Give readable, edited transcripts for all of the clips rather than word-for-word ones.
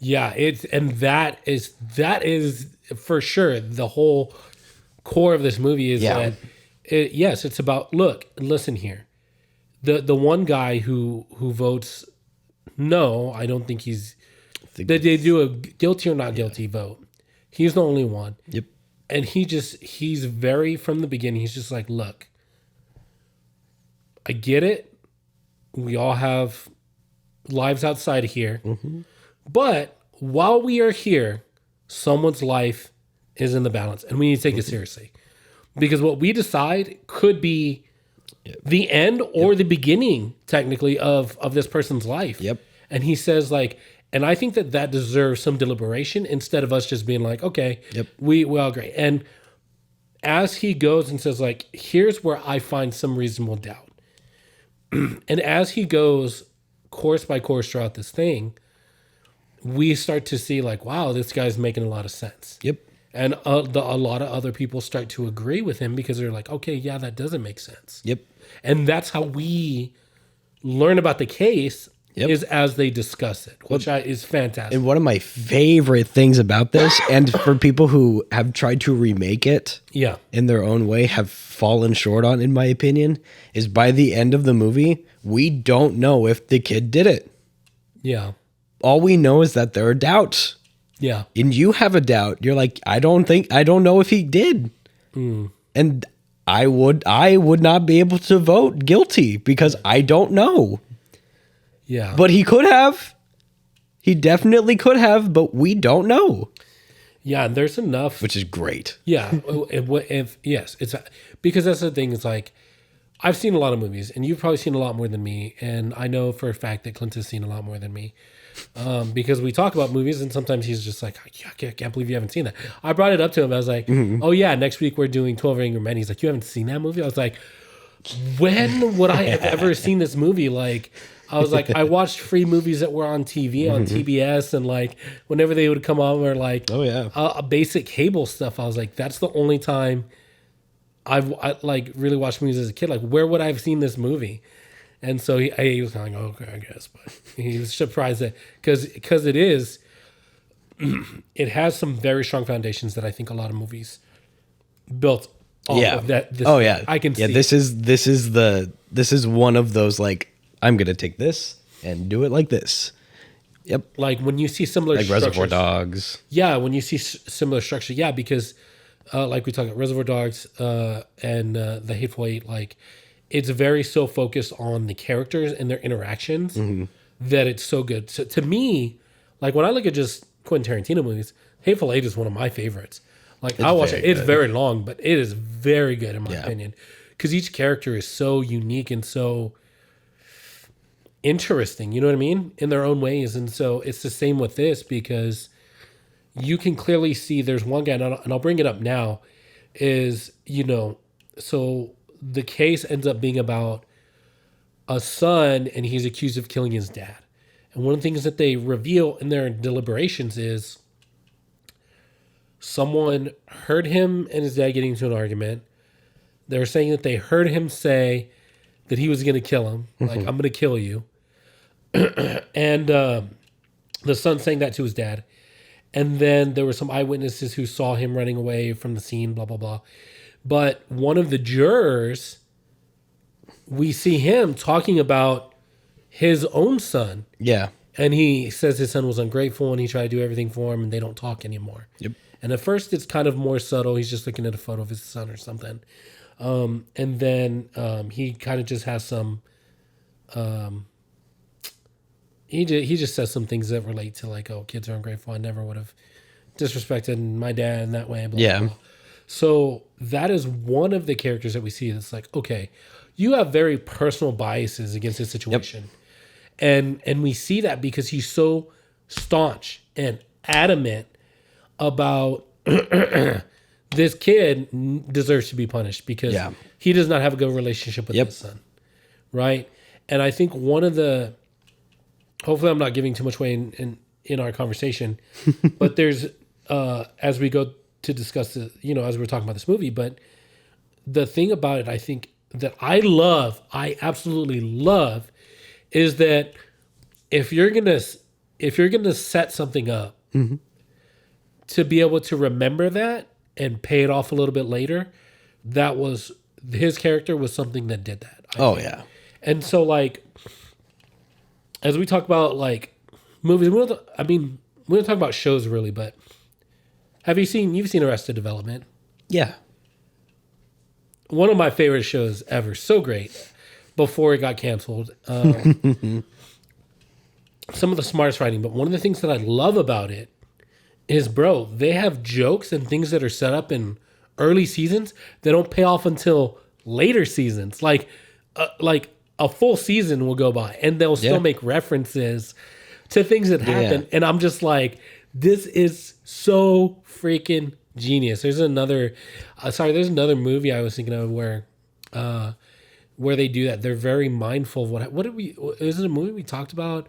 Yeah, that is for sure the whole core of this movie is Yeah. that yes, it's about look, listen here. The one guy who votes no, I don't think he's think that they do a guilty or not guilty vote. He's the only one. Yep. And he's very from the beginning, he's just like, look, I get it. We all have lives outside of here. But while we are here, someone's life is in the balance, and we need to take it seriously. Because what we decide could be the end or the beginning, technically, of this person's life. Yep. And he says, like, and I think that deserves some deliberation instead of us just being like, okay, we all agree. And as he goes and says, like, here's where I find some reasonable doubt. And as he goes course by course throughout this thing, we start to see like, wow, this guy's making a lot of sense. Yep. And a lot of other people start to agree with him because they're like, okay, yeah, that doesn't make sense. Yep. And that's how we learn about the case is as they discuss it, which is fantastic. And one of my favorite things about this, and for people who have tried to remake it in their own way, have fallen short on, in my opinion, is by the end of the movie, we don't know if the kid did it. Yeah. All we know is that there are doubts. Yeah. And you have a doubt. You're like, I don't know if he did. And I would not be able to vote guilty because I don't know. Yeah. But he could have. He definitely could have, but we don't know. Yeah, and there's enough. Which is great. Yeah. Yes, it's because that's the thing. It's like, I've seen a lot of movies, and you've probably seen a lot more than me. And I know for a fact that Clint has seen a lot more than me. Because we talk about movies, and sometimes he's just like, I can't believe you haven't seen that. I brought it up to him. I was like, oh yeah, next week we're doing 12 Angry Men. He's like, you haven't seen that movie? I was like, when would I have ever seen this movie? Like, I was like, I watched free movies that were on TV, on TBS, and like whenever they would come on, or like, a basic cable stuff. I was like, that's the only time I like really watched movies as a kid. Like, where would I have seen this movie? And so he was kind of like, okay, I guess, but he was surprised that because it has some very strong foundations that I think a lot of movies built off of that. I can see. Yeah, this is one of those, like, I'm gonna take this and do it like this. Yep. Like when you see similar like Reservoir Dogs. Yeah, when you see similar structure, yeah, because like we talked about Reservoir Dogs and The Hateful Eight, like it's very so focused on the characters and their interactions that it's so good. So to me, like when I look at just Quentin Tarantino movies, Hateful Eight is one of my favorites. Like I watch it. It's very long, but it is very good in my opinion. Because each character is so unique and so interesting, you know what I mean? In their own ways. And so it's the same with this because you can clearly see there's one guy, and I'll bring it up now, is, you know, so the case ends up being about a son and he's accused of killing his dad. And one of the things that they reveal in their deliberations is someone heard him and his dad getting into an argument. They're saying that they heard him say that he was going to kill him. Like, I'm going to kill you. And the son saying that to his dad. And then there were some eyewitnesses who saw him running away from the scene, blah, blah, blah. But one of the jurors, we see him talking about his own son. Yeah. And he says his son was ungrateful and he tried to do everything for him and they don't talk anymore. Yep. And at first it's kind of more subtle. He's just looking at a photo of his son or something. And then he kind of just has some... He just says some things that relate to like, oh, kids are ungrateful. I never would have disrespected my dad in that way. Blah, blah, blah. So that is one of the characters that we see that's like, okay, you have very personal biases against this situation. Yep. And we see that because he's so staunch and adamant about this kid deserves to be punished because he does not have a good relationship with his son. Right. And I think one of the, hopefully I'm not giving too much away in our conversation, but there's, as we go to discuss the, you know, as we're talking about this movie, but the thing about it, I think that I absolutely love is that if you're going to if you're going to set something up to be able to remember that and pay it off a little bit later, that was his character was something that did that. I think. Yeah. And so like, as we talk about like movies, we don't talk about shows really, but you've seen Arrested Development? Yeah. One of my favorite shows ever. So great. Before it got canceled. Some of the smartest writing, but one of the things that I love about it is, bro, they have jokes and things that are set up in early seasons that don't pay off until later seasons. Like a full season will go by and they'll still make references to things that happen. Yeah. And I'm just like, this is so freaking genius. There's another movie I was thinking of where they do that. They're very mindful of is it a movie we talked about?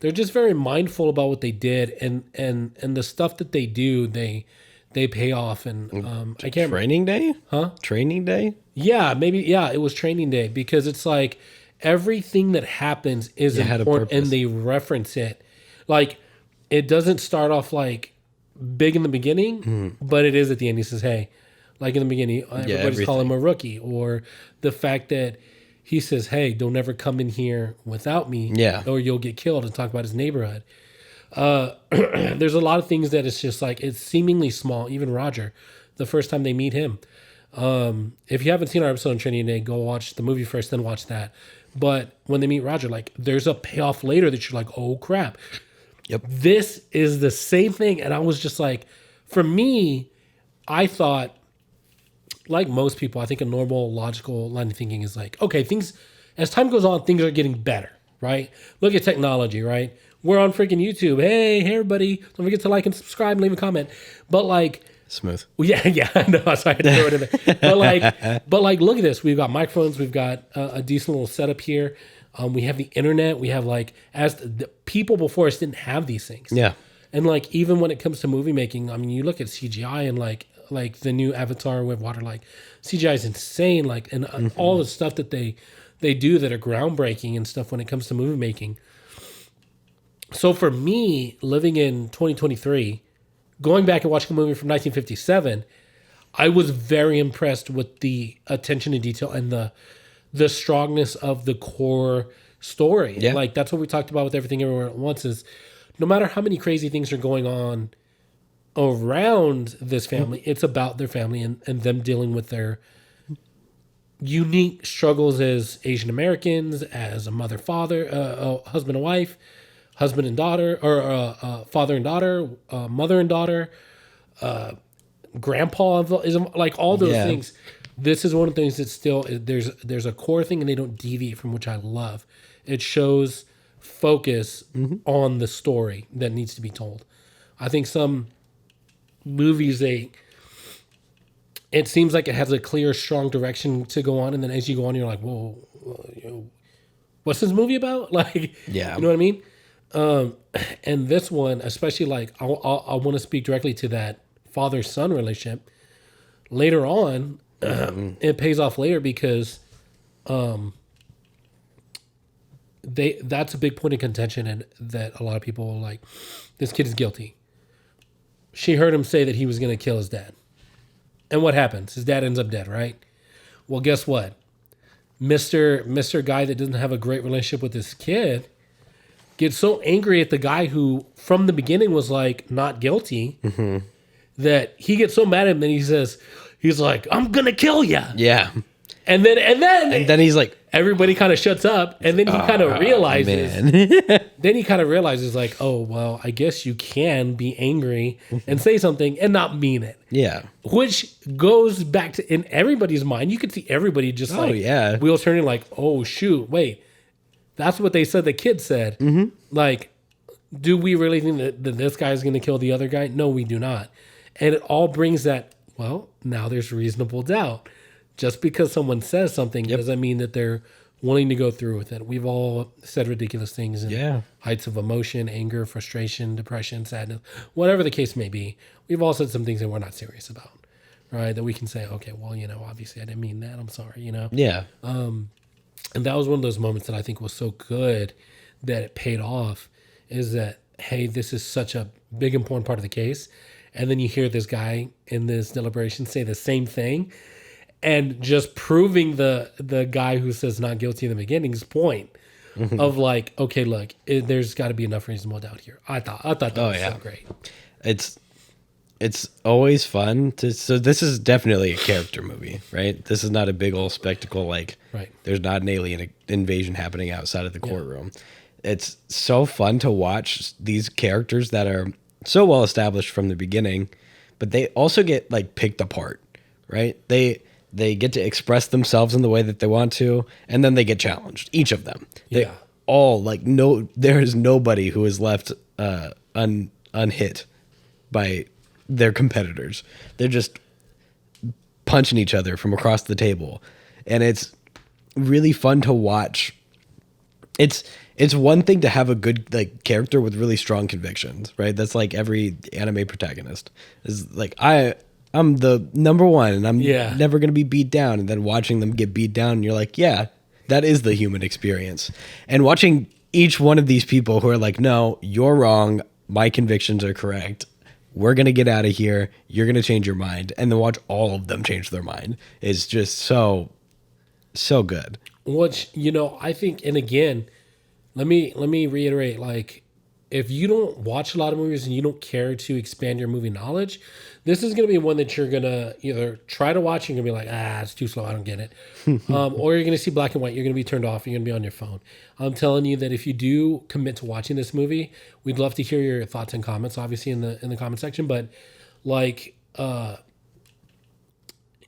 They're just very mindful about what they did and the stuff that they do, they pay off. And I can't Training Day? Huh? Training Day? Yeah, maybe. Yeah, it was Training Day because it's like everything that happens is important and they reference it. Like it doesn't start off like big in the beginning, but it is at the end. He says, hey, like in the beginning, everybody's calling him a rookie, or the fact that he says, hey, don't ever come in here without me or you'll get killed, and talk about his neighborhood. There's a lot of things that it's just like, it's seemingly small. Even Roger, the first time they meet him. If you haven't seen our episode on Training Day, go watch the movie first, then watch that. But when they meet Roger, like there's a payoff later that you're like, oh crap. Yep. This is the same thing. And I was just like, for me, I thought, like most people, I think a normal, logical line of thinking is like, okay, things, as time goes on, things are getting better, right? Look at technology, right? We're on freaking YouTube. Hey, everybody, don't forget to like and subscribe and leave a comment. But like... Smooth. Yeah, I know. Sorry, I had to throw it in there. But like, look at this. We've got microphones. We've got a decent little setup here. We have the internet. We have like, as the people before us didn't have these things. Yeah. And like, even when it comes to movie making, I mean, you look at CGI and like the new Avatar with water, like CGI is insane. Like, and all the stuff that they do that are groundbreaking and stuff when it comes to movie making. So for me, living in 2023, going back and watching a movie from 1957, I was very impressed with the attention to detail and the strongness of the core story. Yeah. Like that's what we talked about with Everything Everywhere at Once, is no matter how many crazy things are going on around this family, it's about their family and them dealing with their unique struggles as Asian Americans, as a mother, father, a husband and wife, husband and daughter, or father and daughter, mother and daughter, grandpa is like all those things. This is one of the things that still there's a core thing, and they don't deviate from, which I love. It shows focus on the story that needs to be told. I think some movies, it seems like it has a clear, strong direction to go on, and then as you go on, you're like, whoa, what's this movie about? Like, yeah, you know what I mean? And this one, especially, like, I want to speak directly to that father-son relationship. Later on, it pays off later because that's a big point of contention, and that a lot of people are like, this kid is guilty. She heard him say that he was going to kill his dad. And what happens? His dad ends up dead, right? Well, guess what? Mr. Guy that doesn't have a great relationship with his kid gets so angry at the guy who from the beginning was like not guilty that he gets so mad at him that he's like, I'm gonna kill you. Yeah. And then he's like, everybody kind of shuts up, and then he kind of realizes then he kind of realizes like, oh well, I guess you can be angry and say something and not mean it. Yeah. Which goes back to, in everybody's mind, you could see everybody just wheels turning like, oh shoot, wait. That's what they said the kid said. Like, do we really think that this guy is going to kill the other guy? No, we do not. And it all brings that, well, now there's reasonable doubt. Just because someone says something doesn't mean that they're willing to go through with it. We've all said ridiculous things in heights of emotion, anger, frustration, depression, sadness, whatever the case may be. We've all said some things that we're not serious about, right? That we can say, okay, well, obviously I didn't mean that. I'm sorry, Yeah. And that was one of those moments that I think was so good that it paid off, is that hey, this is such a big important part of the case, and then you hear this guy in this deliberation say the same thing, and just proving the guy who says not guilty in the beginning's point of like, okay, look, there's got to be enough reasonable doubt here. I thought that was so great. It's always fun to. So this is definitely a character movie, right? This is not a big old spectacle. Like, there's not an alien invasion happening outside of the courtroom. It's so fun to watch these characters that are so well established from the beginning, but they also get like picked apart, right? They get to express themselves in the way that they want to, and then they get challenged. Each of them, they all like there is nobody who is left unhit by their competitors. They're just punching each other from across the table, and it's really fun to watch. It's one thing to have a good like character with really strong convictions, right? That's like every anime protagonist is like, I'm the number one and I'm never going to be beat down. And then watching them get beat down, and you're like, yeah, that is the human experience. And watching each one of these people who are like, no, you're wrong. My convictions are correct. We're going to get out of here. You're going to change your mind. And then watch all of them change their mind is just so good. Which, I think, and again, let me reiterate, like, if you don't watch a lot of movies and you don't care to expand your movie knowledge, this is going to be one that you're going to either try to watch and you're going to be like, it's too slow, I don't get it. Or you're going to see black and white, you're going to be turned off, you're going to be on your phone. I'm telling you that if you do commit to watching this movie, we'd love to hear your thoughts and comments, obviously, in the comment section. But, like,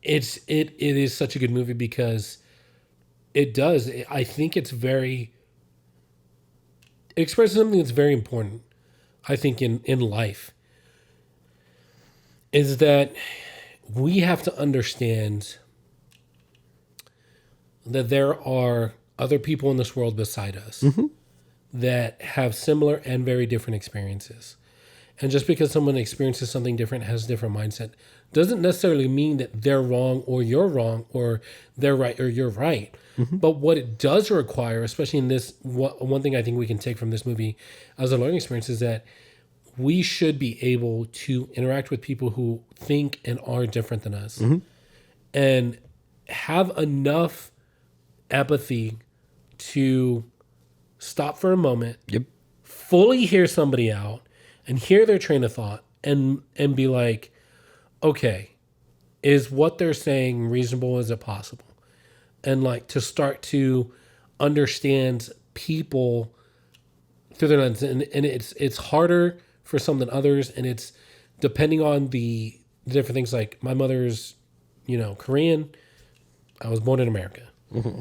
it is such a good movie because I think it expresses something that's very important, I think, in life, is that we have to understand that there are other people in this world beside us that have similar and very different experiences. And just because someone experiences something different, has a different mindset, doesn't necessarily mean that they're wrong or you're wrong, or they're right or you're right. But what it does require, especially in this, one thing I think we can take from this movie as a learning experience, is that we should be able to interact with people who think and are different than us, and have enough empathy to stop for a moment, fully hear somebody out, and hear their train of thought, and be like, okay, is what they're saying reasonable? Is it possible? And like to start to understand people through their lens. And it's harder for some than others. And it's depending on the different things. Like my mother's, Korean. I was born in America.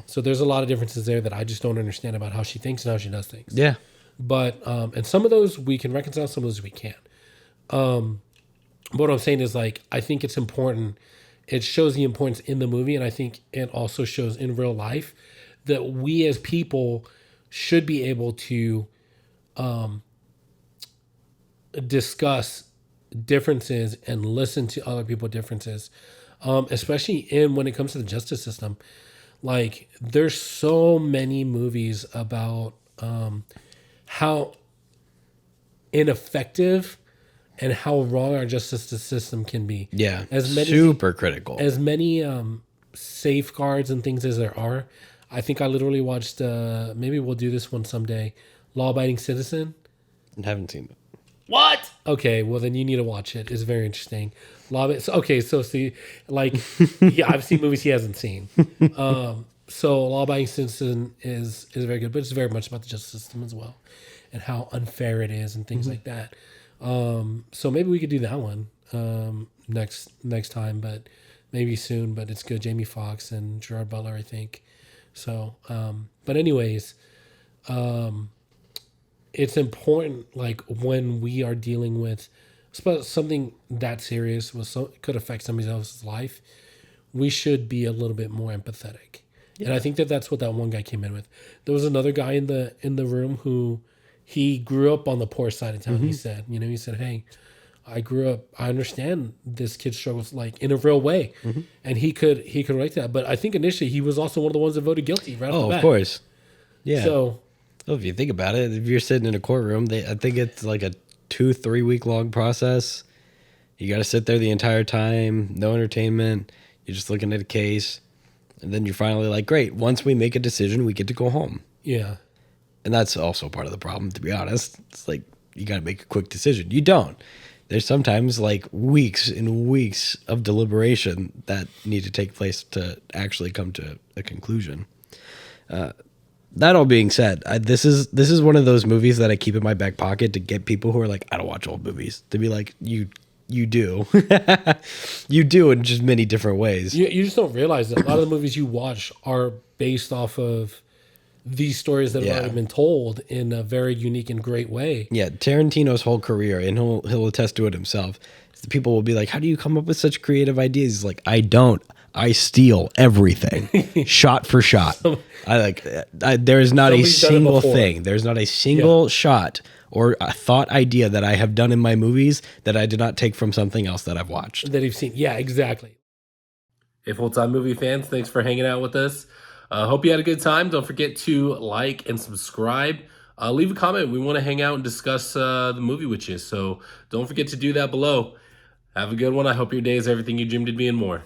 So there's a lot of differences there that I just don't understand about how she thinks and how she does things. Yeah. But, and some of those we can reconcile, some of those we can't. But what I'm saying is, like, I think it's important. It shows the importance in the movie, and I think it also shows in real life that we as people should be able to discuss differences and listen to other people's differences, especially when it comes to the justice system. Like, there's so many movies about how ineffective and how wrong our justice system can be. Yeah, super critical. As many safeguards and things as there are, I think I literally watched, maybe we'll do this one someday, Law Abiding Citizen. I haven't seen it. What? Okay, well then you need to watch it. It's very interesting. So see, like, yeah, I've seen movies he hasn't seen. So Law Abiding Citizen is very good, but it's very much about the justice system as well, and how unfair it is and things like that. So maybe we could do that one next time, but maybe soon. But it's good. Jamie Foxx and Gerard Butler, I think. So, but anyways, it's important, like, when we are dealing with something that serious, could affect somebody else's life, we should be a little bit more empathetic. Yeah. And I think that's what that one guy came in with. There was another guy in the room who, he grew up on the poor side of town. He said, he said, hey, I grew up, I understand this kid struggles, like, in a real way. And he could relate to that. But I think initially he was also one of the ones that voted guilty right off the bat. Of course. Yeah. So Well, if you think about it, if you're sitting in a courtroom, I think it's like a 2-3 week long process. You got to sit there the entire time, no entertainment. You're just looking at a case. And then you're finally like, great, once we make a decision, we get to go home. Yeah. And that's also part of the problem, to be honest. It's like, you got to make a quick decision. You don't. There's sometimes like weeks and weeks of deliberation that need to take place to actually come to a conclusion. That all being said, this is one of those movies that I keep in my back pocket to get people who are like, I don't watch old movies, to be like, you do. You do in just many different ways. You just don't realize that a lot of the movies you watch are based off of these stories that have already been told in a very unique and great way. Yeah, Tarantino's whole career, and he'll attest to it himself. People will be like, how do you come up with such creative ideas? He's like, I don't. I steal everything, shot for shot. There is not a single thing. There's not a single shot or a thought idea that I have done in my movies that I did not take from something else that I've watched. That you've seen. Yeah, exactly. Hey, full-time movie fans, thanks for hanging out with us. Hope you had a good time. Don't forget to like and subscribe. Leave a comment. We want to hang out and discuss the movie with you. So don't forget to do that below. Have a good one. I hope your day is everything you dreamed it being more.